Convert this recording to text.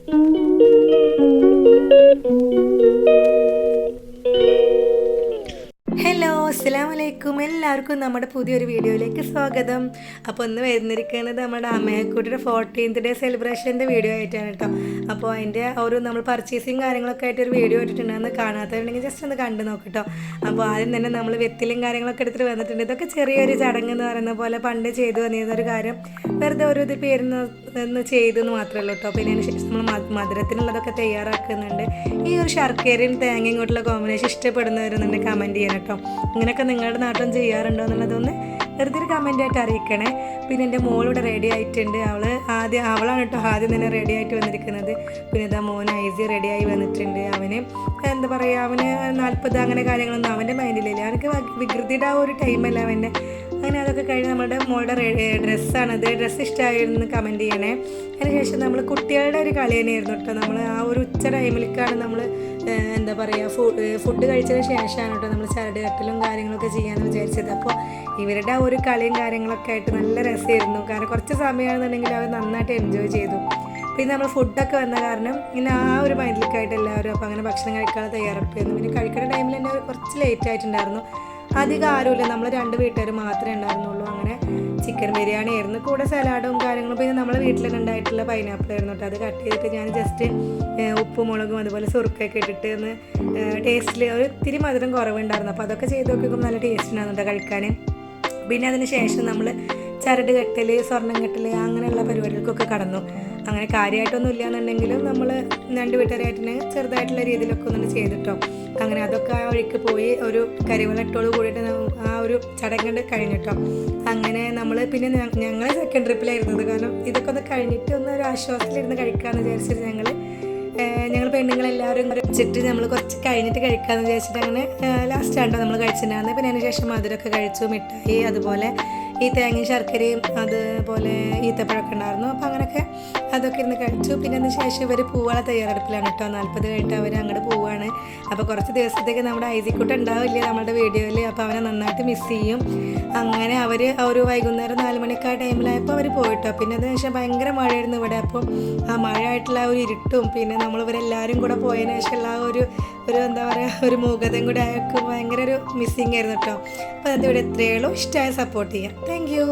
Hello, അസ്സലാമു അലൈക്കും. എല്ലാവർക്കും നമ്മുടെ പുതിയൊരു വീഡിയോയിലേക്ക് സ്വാഗതം. അപ്പോൾ ഒന്ന് വരുന്നിരിക്കുന്നത് നമ്മുടെ അമ്മയെക്കുട്ടിയുടെ 14th ഡേ സെലിബ്രേഷൻ്റെ വീഡിയോ ആയിട്ടാണ് കേട്ടോ. അപ്പോൾ അതിൻ്റെ ഒരു നമ്മൾ പർച്ചേസിങ് കാര്യങ്ങളൊക്കെ ആയിട്ട് ഒരു വീഡിയോ ഇട്ടിട്ടുണ്ട്. അന്ന് കാണാത്തവരുണ്ടെങ്കിൽ ജസ്റ്റ് ഒന്ന് കണ്ടു നോക്കിട്ടോ. അപ്പോൾ ആദ്യം തന്നെ നമ്മൾ വെറ്റിലും കാര്യങ്ങളൊക്കെ എടുത്തിട്ട് വന്നിട്ടുണ്ട്. ഇതൊക്കെ ചെറിയൊരു ചടങ്ങ് എന്ന് പറയുന്ന പോലെ പണ്ട് ചെയ്തു വന്നിരുന്നൊരു കാര്യം വെറുതെ ഒരു ഇത് പേരുന്ന് ചെയ്തെന്ന് മാത്രമേ ഉള്ളൂ കേട്ടോ. പിന്നെ അതിന് ശേഷം നമ്മൾ മധുരത്തിനുള്ളതൊക്കെ തയ്യാറാക്കുന്നുണ്ട്. ഈ ഒരു ശർക്കരയും തേങ്ങയും കൊണ്ടുള്ള കോമ്പിനേഷൻ ഇഷ്ടപ്പെടുന്നവരെന്നെ കമൻറ്റ് ചെയ്യണം കേട്ടോ. ഇങ്ങനെയൊക്കെ നിങ്ങളുടെ നാട്ടിലും ചെയ്യാറുണ്ടോ എന്നുള്ളതൊന്ന് വെറുതെ ഒരു കമൻറ്റായിട്ട് അറിയിക്കണേ. പിന്നെ എൻ്റെ മോളിവിടെ റെഡി ആയിട്ടുണ്ട്. അവളാണ് കേട്ടോ ആദ്യം തന്നെ റെഡി ആയിട്ട് വന്നിരിക്കുന്നത്. പിന്നെ ഇതാ മോൻ ഐസി റെഡിയായി വന്നിട്ടുണ്ട്. അവന് എന്താ പറയുക, അവന് 40 അങ്ങനെ കാര്യങ്ങളൊന്നും അവൻ്റെ മൈൻഡിലില്ല. അവനക്ക് വികൃതിയുടെ ആ ഒരു ടൈമല്ല അവൻ്റെ. അങ്ങനെ അതൊക്കെ കഴിഞ്ഞ് നമ്മുടെ മോളുടെ ഡ്രസ്സാണത്. ഡ്രസ്സ് ഇഷ്ടമായിരുന്നു കമൻറ്റ് ചെയ്യണേ. അതിനുശേഷം നമ്മൾ കുട്ടികളുടെ ഒരു കളി തന്നെയായിരുന്നു കേട്ടോ. നമ്മൾ ആ ഒരു ഉച്ച ടൈമിലേക്കാണ് നമ്മൾ എന്താ പറയുക ഫുഡ് കഴിച്ചതിന് ശേഷമാണ് കേട്ടോ നമ്മൾ ചരട് കെട്ടലും കാര്യങ്ങളൊക്കെ ചെയ്യാമെന്ന് വിചാരിച്ചത്. അപ്പോൾ ഇവരുടെ ആ ഒരു കളിയും കാര്യങ്ങളൊക്കെ ആയിട്ട് നല്ല രസമായിരുന്നു. കാരണം കുറച്ച് സമയമാണെന്നുണ്ടെങ്കിൽ അവർ നന്നായിട്ട് എൻജോയ് ചെയ്തു. പിന്നെ നമ്മൾ ഫുഡൊക്കെ വന്ന കാരണം പിന്നെ ആ ഒരു മൈൻഡിലേക്കായിട്ട് എല്ലാവരും അപ്പോൾ അങ്ങനെ ഭക്ഷണം കഴിക്കാനുള്ള തയ്യാറെടുപ്പായിരുന്നു. പിന്നെ കഴിക്കുന്ന ടൈമിൽ തന്നെ കുറച്ച് ലേറ്റ് ആയിട്ടുണ്ടായിരുന്നു. അധികം ആരുമില്ല, നമ്മൾ 2 വീട്ടുകാർ മാത്രമേ ഉണ്ടായിരുന്നുള്ളൂ. അങ്ങനെ ചിക്കൻ ബിരിയാണി ആയിരുന്നു, കൂടെ സലാഡും കാര്യങ്ങളും. പിന്നെ നമ്മളെ വീട്ടിൽ തന്നെ ഉണ്ടായിട്ടുള്ള പൈനാപ്പിൾ ആയിരുന്നു കേട്ടോ. അത് കട്ട് ചെയ്തിട്ട് ഞാൻ ജസ്റ്റ് ഉപ്പും മുളകും അതുപോലെ സുറുക്കൊക്കെ ഇട്ടിട്ട് ഒന്ന് ടേസ്റ്റിൽ ഒരു ഇത്തിരി മധുരം കുറവുണ്ടായിരുന്നു. അപ്പോൾ അതൊക്കെ ചെയ്ത് നോക്കിയപ്പോൾ നല്ല ടേസ്റ്റ് ഉണ്ടായിരുന്നു കേട്ടോ കഴിക്കാൻ. പിന്നെ അതിന് ശേഷം നമ്മൾ ചരട് കെട്ടൽ, സ്വർണ്ണം കെട്ടൽ അങ്ങനെയുള്ള പരിപാടികൾക്കൊക്കെ കടന്നു. അങ്ങനെ കാര്യമായിട്ടൊന്നും ഇല്ലയെന്നുണ്ടെങ്കിലും നമ്മൾ 2 വീട്ടുകാരായിട്ട് ചെറുതായിട്ടുള്ള രീതിയിലൊക്കെ ഒന്നും ചെയ്തിട്ടോ. അങ്ങനെ അതൊക്കെ ആ വഴിക്ക് പോയി ഒരു കരിവലട്ടോട് കൂടിയിട്ട് ആ ഒരു ചടങ്ങ് കഴിഞ്ഞിട്ടോ. അങ്ങനെ നമ്മൾ പിന്നെ ഞങ്ങൾ സെക്കൻഡ് ട്രിപ്പിലായിരുന്നത്. കാരണം ഇതൊക്കെ ഒന്ന് കഴിഞ്ഞിട്ട് ഒന്ന് ഒരു ആശ്വാസത്തിലിരുന്ന് കഴിക്കാമെന്ന് വിചാരിച്ചിട്ട് ഞങ്ങൾ പെണ്ണുങ്ങളെല്ലാവരും വെച്ചിട്ട് നമ്മൾ കുറച്ച് കഴിഞ്ഞിട്ട് കഴിക്കാമെന്ന് വിചാരിച്ചിട്ട് അങ്ങനെ ലാസ്റ്റാണ്ടോ നമ്മൾ കഴിച്ചിട്ടുണ്ടായിരുന്നത്. പിന്നെ അതിന് ശേഷം മധുരമൊക്കെ കഴിച്ചു, മിഠായി, അതുപോലെ ഈ തേങ്ങയും ശർക്കരയും അതുപോലെ ഈത്തപ്പഴമൊക്കെ ഉണ്ടായിരുന്നു. അപ്പോൾ അങ്ങനെയൊക്കെ അതൊക്കെ ഇരുന്ന് കഴിച്ചു. പിന്നെ അതിന് ശേഷം ഇവർ പൂവാളെ തയ്യാറെടുപ്പിലാണ് കേട്ടോ. 40 കഴിഞ്ഞിട്ട് അവർ അങ്ങോട്ട് പോവുകയാണ്. അപ്പോൾ കുറച്ച് ദിവസത്തേക്ക് നമ്മുടെ ഐസിക്കുട്ട ഉണ്ടാവില്ല നമ്മുടെ വീഡിയോയിൽ. അപ്പോൾ അവനെ നന്നായിട്ട് മിസ് ചെയ്യും. അങ്ങനെ അവർ ഒരു വൈകുന്നേരം 4 മണിക്കായ ടൈമിലായപ്പോൾ അവർ പോയിട്ടോ. പിന്നെ അതിന് ശേഷം ഭയങ്കര മഴയായിരുന്നു ഇവിടെ. അപ്പം ആ മഴ ആയിട്ടുള്ള ഒരു ഇരുട്ടും പിന്നെ നമ്മളിവരെല്ലാവരും കൂടെ പോയതിന് ശേഷമുള്ള ആ ഒരു എന്താ പറയുക ഒരു മൂകതയും കൂടെ ആയിരിക്കും ഭയങ്കര ഒരു മിസ്സിങ് ആയിരുന്നു കേട്ടോ. അപ്പോൾ അതിവിടെ എത്രയുള്ളൂ. ഇഷ്ടമായ സപ്പോർട്ട് ചെയ്യാം. Thank you.